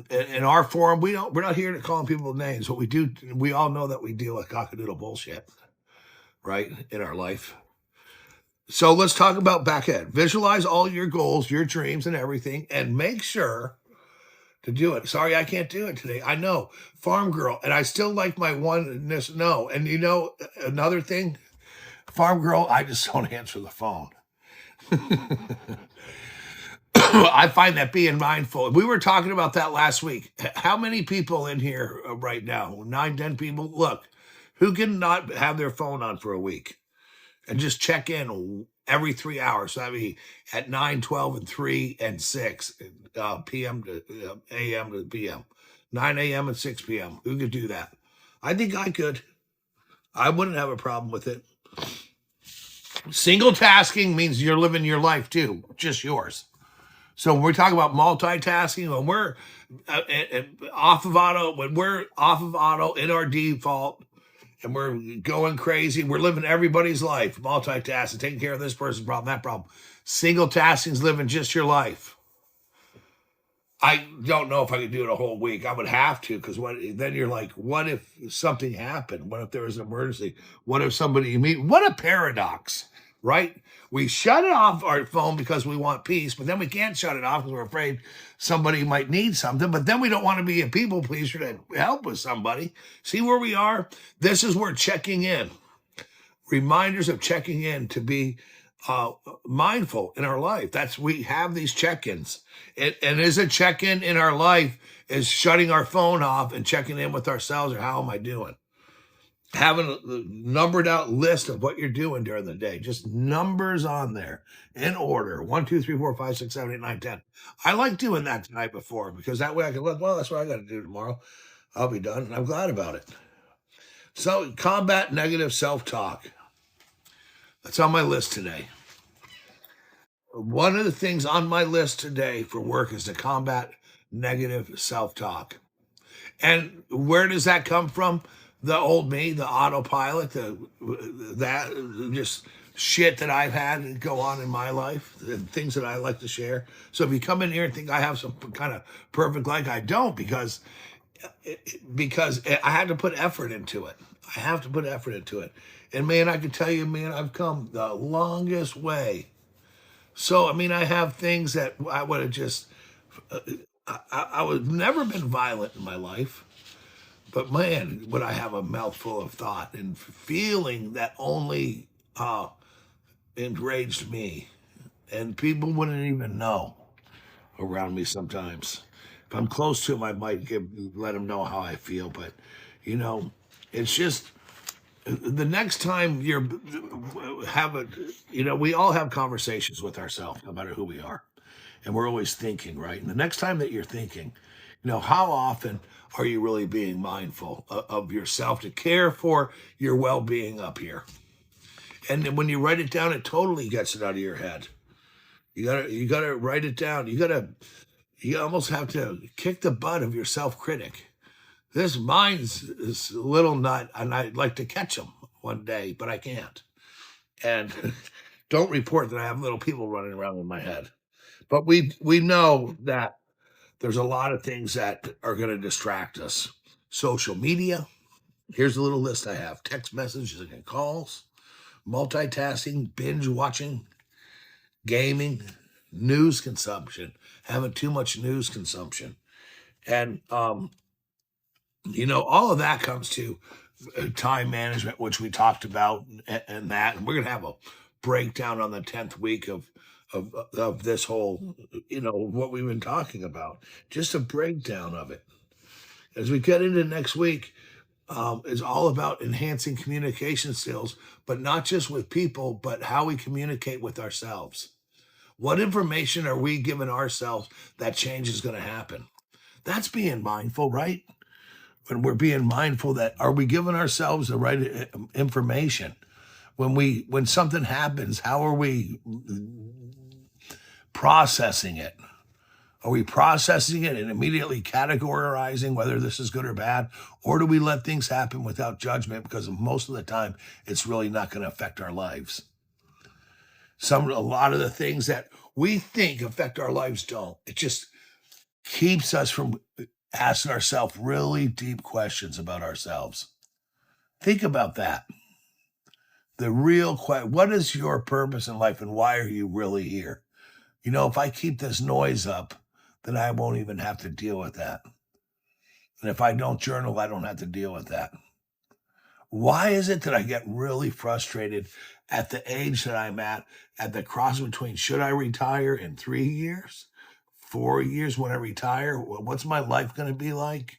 in our forum, we're not here to call people names. What we do, we all know that we deal with cockadoodle bullshit, right, in our life. So let's talk about back ahead. Visualize all your goals, your dreams, and everything, and make sure to do it. Sorry, I can't do it today. I know, farm girl, and I still like my oneness. No, and another thing, farm girl, I just don't answer the phone. I find that being mindful. We were talking about that last week. How many people in here right now? 9, 10 people. Look, who can not have their phone on for a week and just check in every 3 hours? So I mean, at 9, 12, and 3 and 6 p.m. to a.m. to p.m. 9 a.m. and 6 p.m. Who could do that? I think I could. I wouldn't have a problem with it. Single tasking means you're living your life too, just yours. So when we talk about multitasking, when we're off of auto, when we're off of auto in our default, and we're going crazy, we're living everybody's life, multitasking, taking care of this person's problem, that problem. Single tasking is living just your life. I don't know if I could do it a whole week. I would have to, because then you're like, what if something happened? What if there was an emergency? What if somebody you meet? What a paradox, right? We shut it off our phone because we want peace, but then we can't shut it off because we're afraid somebody might need something. But then we don't want to be a people pleaser to help with somebody. See where we are? This is where checking in, reminders of checking in to be mindful in our life. That's we have these check-ins. And is a check-in in our life is shutting our phone off and checking in with ourselves or how am I doing? Having a numbered out list of what you're doing during the day, just numbers on there in order 1, 2, 3, 4, 5, 6, 7, 8, 9, 10. I like doing that tonight before because that way I can look, well, that's what I got to do tomorrow. I'll be done. And I'm glad about it. So, combat negative self talk. That's on my list today. One of the things on my list today for work is to combat negative self talk. And where does that come from? The old me, the autopilot, that just shit that I've had go on in my life, the things that I like to share. So if you come in here and think I have some kind of perfect life, I don't because I had to put effort into it. I have to put effort into it. And man, I can tell you, man, I've come the longest way. So I mean, I have things that I would have just. I would never been violent in my life, but man, would I have a mouthful of thought and feeling that only enraged me, and people wouldn't even know around me sometimes. If I'm close to them, I might let them know how I feel, but you know, it's just the next time you're have a, we all have conversations with ourselves, no matter who we are, and we're always thinking, right? And the next time that you're thinking, how often are you really being mindful of yourself to care for your well-being up here? And then when you write it down, it totally gets it out of your head. You gotta write it down. You almost have to kick the butt of your self-critic. This mind's this little nut, and I'd like to catch him one day, but I can't. And don't report that I have little people running around in my head. But we know that there's a lot of things that are going to distract us. Social media. Here's a little list I have: text messages and calls, multitasking, binge watching, gaming, news consumption, having too much news consumption. And all of that comes to time management, which we talked about, and that. And we're going to have a breakdown on the 10th week of this whole, what we've been talking about. Just a breakdown of it. As we get into next week, is all about enhancing communication skills, but not just with people, but how we communicate with ourselves. What information are we giving ourselves that change is going to happen? That's being mindful, right? When we're being mindful, that are we giving ourselves the right information? When something happens, how are we processing it? Are we processing it and immediately categorizing whether this is good or bad? Or do we let things happen without judgment because most of the time it's really not going to affect our lives? A lot of the things that we think affect our lives don't. It just keeps us from asking ourselves really deep questions about ourselves. Think about that. The real question: what is your purpose in life and why are you really here? If I keep this noise up, then I won't even have to deal with that. And if I don't journal, I don't have to deal with that. Why is it that I get really frustrated at the age that I'm at the cross between should I retire in 3 years, 4 years when I retire? What's my life going to be like?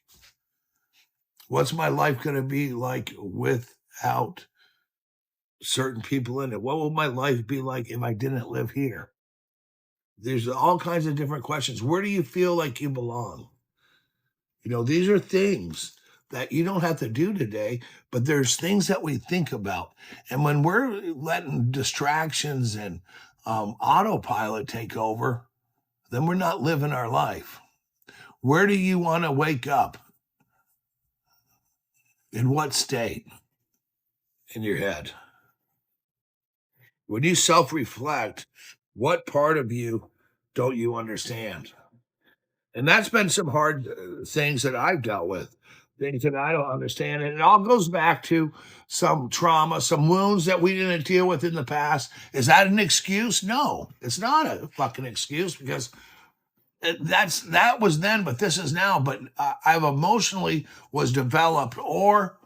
What's my life going to be like without certain people in it? What will my life be like if I didn't live here? There's all kinds of different questions. Where do you feel like you belong? These are things that you don't have to do today, but there's things that we think about. And when we're letting distractions and autopilot take over, then we're not living our life. Where do you want to wake up? In what state in your head? When you self reflect, what part of you don't you understand? And that's been some hard things that I've dealt with, things that I don't understand. And it all goes back to some trauma, some wounds that we didn't deal with in the past. Is that an excuse? No, it's not a fucking excuse, because that was then, but this is now. But I've emotionally was developed or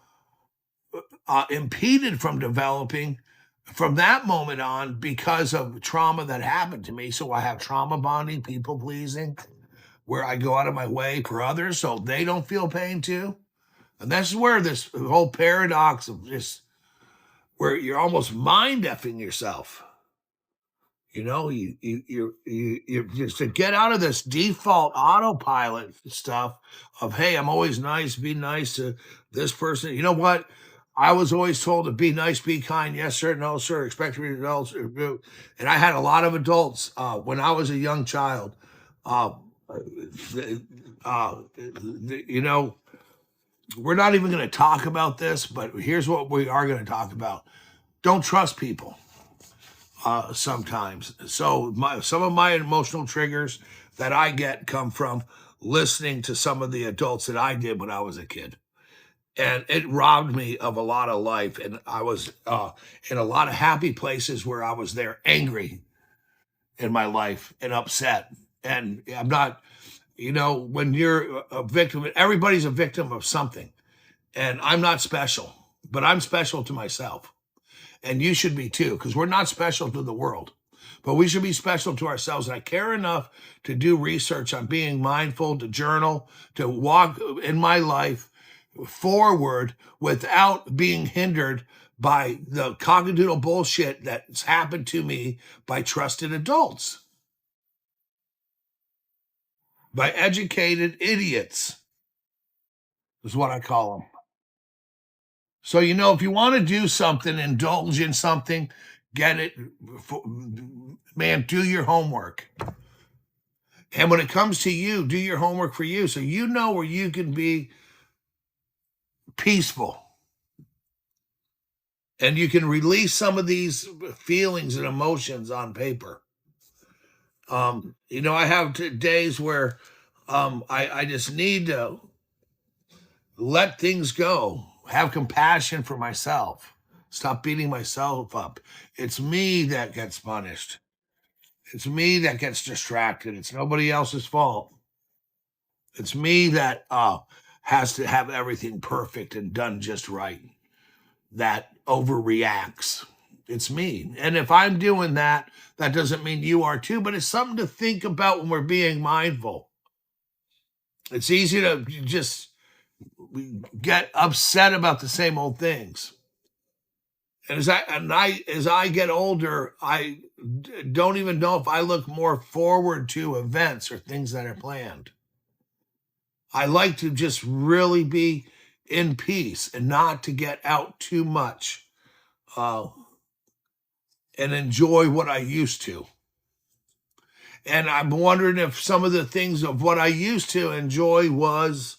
impeded from developing from that moment on because of trauma that happened to me. So I have trauma bonding, people pleasing, where I go out of my way for others so they don't feel pain too. And that's where this whole paradox of just where you're almost mind effing yourself. You know, you just to get out of this default autopilot stuff of, hey, I'm always nice, be nice to this person. You know what? I was always told to be nice, be kind, yes sir, no sir, expect results. And I had a lot of adults when I was a young child. Uh, you know, we're not even going to talk about this, but here's what we are going to talk about. Don't trust people sometimes. So some of my emotional triggers that I get come from listening to some of the adults that I did when I was a kid. And it robbed me of a lot of life. And I was in a lot of happy places where I was there angry in my life and upset. And I'm not, you know, when you're a victim, everybody's a victim of something. And I'm not special, but I'm special to myself. And you should be too, because we're not special to the world, but we should be special to ourselves. And I care enough to do research on being mindful, to journal, to walk in my life forward without being hindered by the cognitive bullshit that's happened to me by trusted adults, by educated idiots, is what I call them. So, you know, if you want to do something, indulge in something, get it, man, do your homework. And when it comes to you, do your homework for you so you know where you can be peaceful and you can release some of these feelings and emotions on paper. You know, I have days where I just need to let things go, have compassion for myself, stop beating myself up. It's me that gets punished. It's me that gets distracted. It's nobody else's fault. It's me that has to have everything perfect and done just right, that overreacts. It's me. And if I'm doing that, that doesn't mean you are too, but it's something to think about when we're being mindful. It's easy to just get upset about the same old things. And as I get older, I don't even know if I look more forward to events or things that are planned. I like to just really be in peace and not to get out too much uh, and enjoy what I used to. And I'm wondering if some of the things of what I used to enjoy was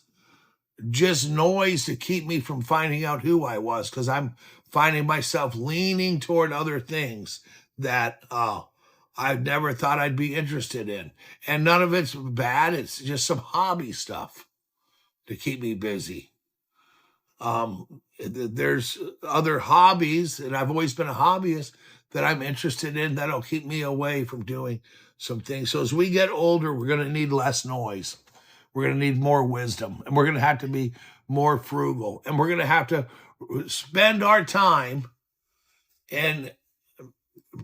just noise to keep me from finding out who I was, because I'm finding myself leaning toward other things that I've never thought I'd be interested in. And none of it's bad. It's just some hobby stuff to keep me busy. There's other hobbies, and I've always been a hobbyist that I'm interested in that'll keep me away from doing some things. So as we get older, we're going to need less noise. We're going to need more wisdom, and we're going to have to be more frugal, and we're going to have to spend our time in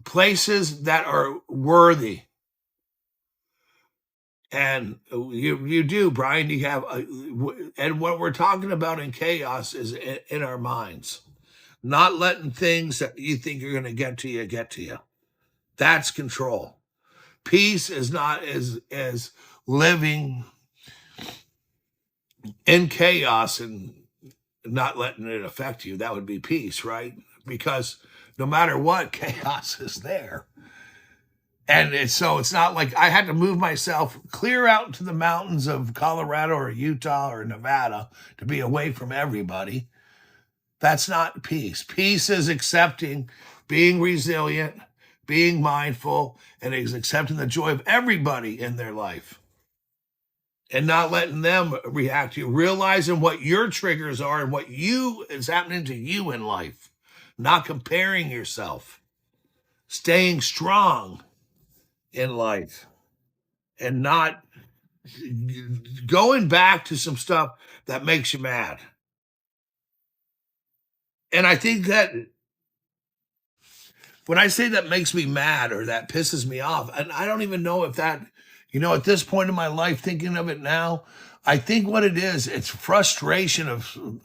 places that are worthy. And you do, Brian. You have, and what we're talking about in chaos is in our minds, not letting things that you think are going to get to you get to you. That's control. Peace is not as living in chaos and not letting it affect you. That would be peace, right? Because no matter what, chaos is there. And it's not like I had to move myself clear out into the mountains of Colorado or Utah or Nevada to be away from everybody. That's not peace. Peace is accepting, being resilient, being mindful, and is accepting the joy of everybody in their life and not letting them react to you, realizing what your triggers are and what you is happening to you in life, not comparing yourself, staying strong in life, and not going back to some stuff that makes you mad. And I think that when I say that makes me mad or that pisses me off, and I don't even know if that, at this point in my life, thinking of it now, I think what it is, it's frustration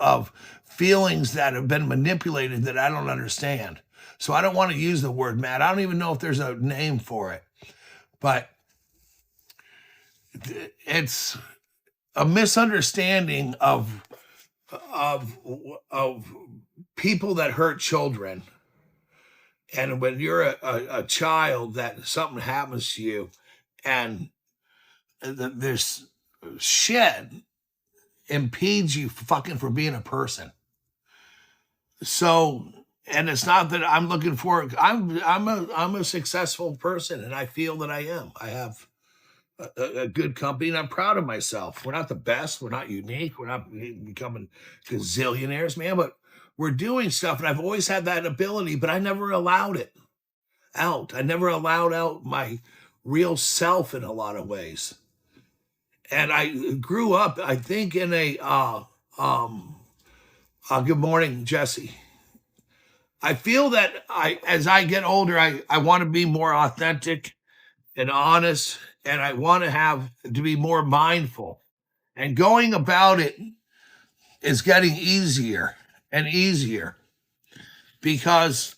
of feelings that have been manipulated that I don't understand. So I don't want to use the word mad. I don't even know if there's a name for it, but it's a misunderstanding of of people that hurt children. And when you're a child, that something happens to you, and this shit impedes you fucking for being a person. So, and it's not that I'm looking for. I'm a successful person, and I feel that I am. I have a good company, and I'm proud of myself. We're not the best. We're not unique. We're not becoming gazillionaires, man. But we're doing stuff, and I've always had that ability, but I never allowed it out. I never allowed out my real self in a lot of ways. And I grew up, I think, in a good morning, Jesse. I feel that as I get older, I want to be more authentic and honest, and I want to be more mindful. And going about it is getting easier and easier because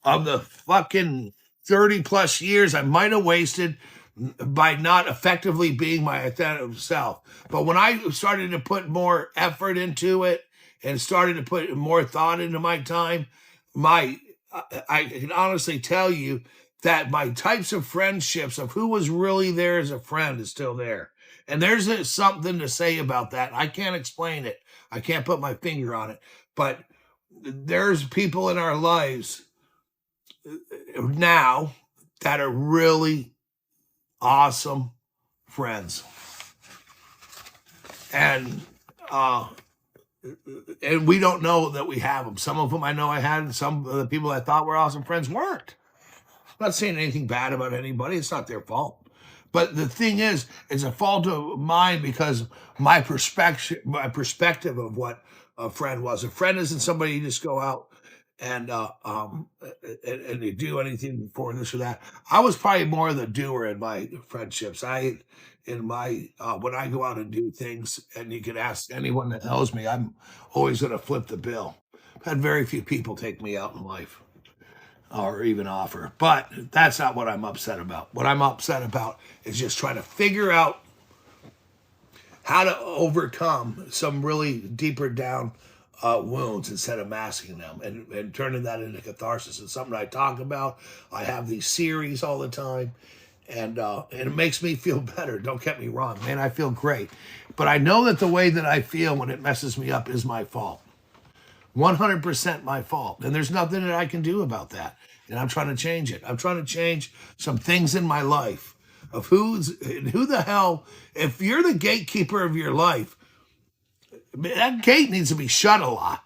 of the fucking 30 plus years I might have wasted by not effectively being my authentic self. But when I started to put more effort into it and started to put more thought into my time, I can honestly tell you that my types of friendships of who was really there as a friend is still there. And there's something to say about that. I can't explain it. I can't put my finger on it. But there's people in our lives now that are really awesome friends. And we don't know that we have them. Some of them I know I had, and some of the people I thought were awesome friends weren't. I'm not saying anything bad about anybody. It's not their fault. But the thing is, it's a fault of mine because my perspective of what a friend was. A friend isn't somebody you just go out and you do anything for this or that. I was probably more the doer in my friendships. When I go out and do things, and you can ask anyone that knows me, I'm always going to flip the bill. I've had very few people take me out in life or even offer, but that's not what I'm upset about. What I'm upset about is just trying to figure out how to overcome some really deeper down wounds instead of masking them and turning that into catharsis. It's something I talk about. I have these series all the time, and it makes me feel better. Don't get me wrong, man. I feel great, but I know that the way that I feel when it messes me up is my fault. 100% my fault. And there's nothing that I can do about that. And I'm trying to change it. I'm trying to change some things in my life of who the hell, if you're the gatekeeper of your life, that gate needs to be shut a lot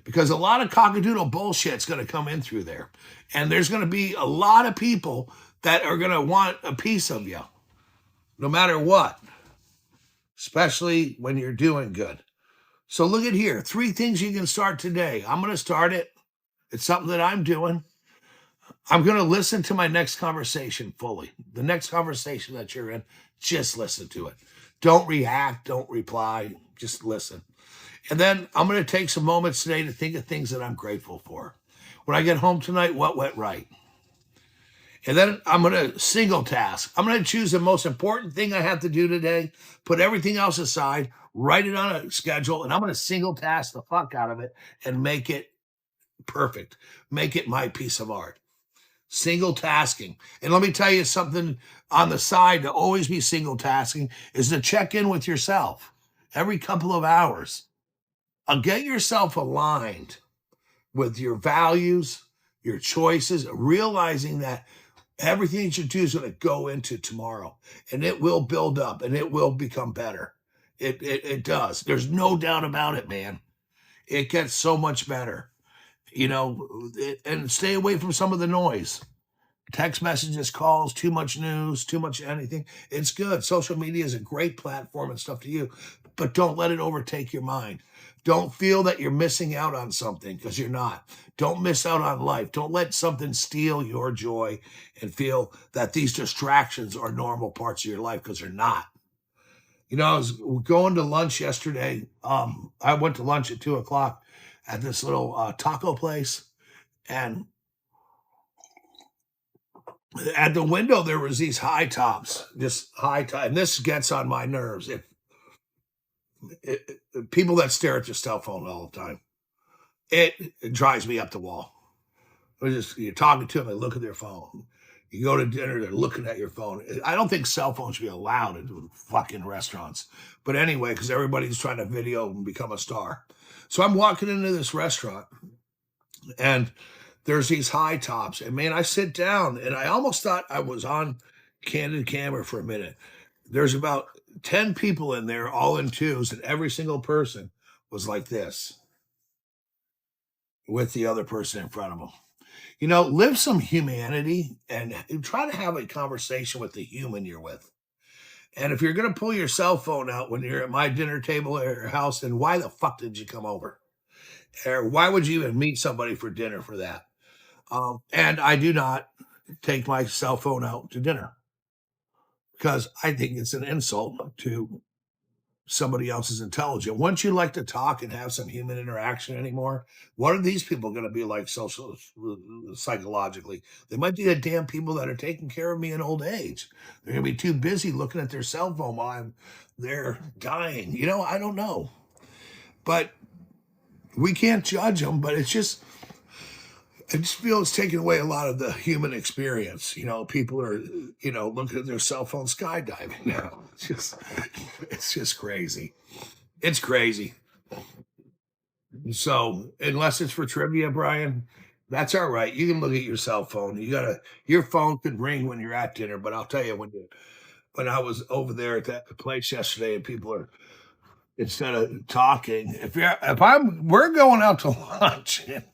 because a lot of cockadoodle bullshit's going to come in through there. And there's going to be a lot of people that are going to want a piece of you, no matter what, especially when you're doing good. So look at here, 3 things you can start today. I'm going to start it. It's something that I'm doing. I'm going to listen to my next conversation fully. The next conversation that you're in, just listen to it. Don't react. Don't reply. Just listen. And then I'm going to take some moments today to think of things that I'm grateful for. When I get home tonight, what went right? And then I'm going to single task. I'm going to choose the most important thing I have to do today, put everything else aside, write it on a schedule, and I'm going to single task the fuck out of it and make it perfect. Make it my piece of art. Single tasking. And let me tell you something on the side to always be single tasking is to check in with yourself every couple of hours. Get yourself aligned with your values, your choices, realizing that everything that you do is going to go into tomorrow and it will build up and it will become better. It does. There's no doubt about it, man. It gets so much better, and stay away from some of the noise. Text messages, calls, too much news, too much anything. It's good. Social media is a great platform and stuff to you, but don't let it overtake your mind. Don't feel that you're missing out on something because you're not. Don't miss out on life. Don't let something steal your joy and feel that these distractions are normal parts of your life because they're not. I was going to lunch yesterday. I went to lunch at 2 o'clock at this little taco place, and at the window there was these high tops, just high top, and this gets on my nerves. If people that stare at their cell phone all the time, it drives me up the wall. You're talking to them, they look at their phone. You go to dinner, they're looking at your phone. I don't think cell phones should be allowed in fucking restaurants. But anyway, because everybody's trying to video and become a star. So I'm walking into this restaurant, and there's these high tops. And man, I sit down, and I almost thought I was on candid camera for a minute. There's about 10 people in there, all in twos, and every single person was like this with the other person in front of them. Live some humanity and try to have a conversation with the human you're with. And if you're going to pull your cell phone out when you're at my dinner table at your house, then why the fuck did you come over? Or why would you even meet somebody for dinner for that? And I do not take my cell phone out to dinner because I think it's an insult to somebody else's intelligence. Once you like to talk and have some human interaction anymore, what are these people going to be like psychologically? They might be the damn people that are taking care of me in old age. They're going to be too busy looking at their cell phone while they're dying. I don't know. But we can't judge them, but I just feel it's taking away a lot of the human experience. People are, looking at their cell phone skydiving now. It's just crazy. It's crazy. So unless it's for trivia, Brian, that's all right. You can look at your cell phone. Your phone could ring when you're at dinner, but I'll tell you when I was over there at that place yesterday and people are, instead of talking, we're going out to lunch and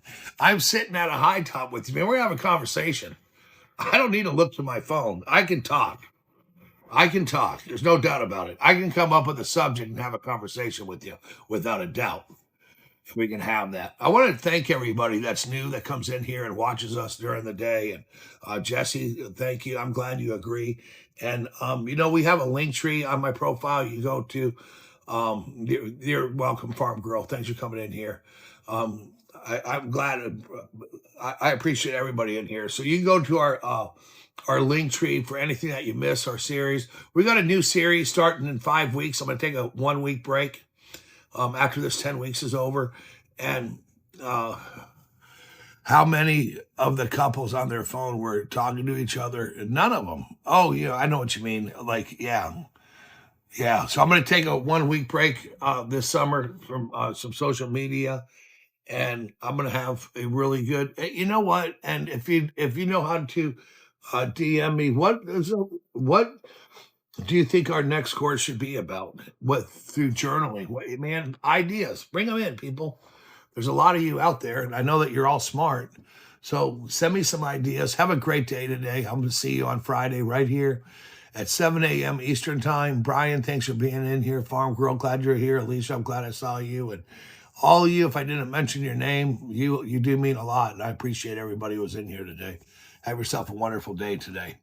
I'm sitting at a high top with you, man, we're having a conversation. I don't need to look to my phone. I can talk. There's no doubt about it. I can come up with a subject and have a conversation with you without a doubt. If we can have that. I want to thank everybody that's new that comes in here and watches us during the day. And Jesse, thank you. I'm glad you agree. And we have a link tree on my profile. You go to you're welcome, Farm Girl. Thanks for coming in here. I'm glad. I appreciate everybody in here. So you can go to our link tree for anything that you miss, our series. We got a new series starting in 5 weeks. I'm going to take a 1 week break after this 10 weeks is over. And how many of the couples on their phone were talking to each other? None of them. Oh, I know what you mean. Like, yeah. Yeah, so I'm going to take a 1 week break this summer from some social media, and I'm going to have a really good. You know what? And if you know how to DM me, what do you think our next course should be about? What through journaling? Man, ideas. Bring them in, people. There's a lot of you out there, and I know that you're all smart. So send me some ideas. Have a great day today. I'm going to see you on Friday right here at 7 a.m. Eastern Time. Brian, thanks for being in here. Farm Girl, glad you're here. Alicia, I'm glad I saw you. And all of you, if I didn't mention your name, you do mean a lot, and I appreciate everybody who was in here today. Have yourself a wonderful day today.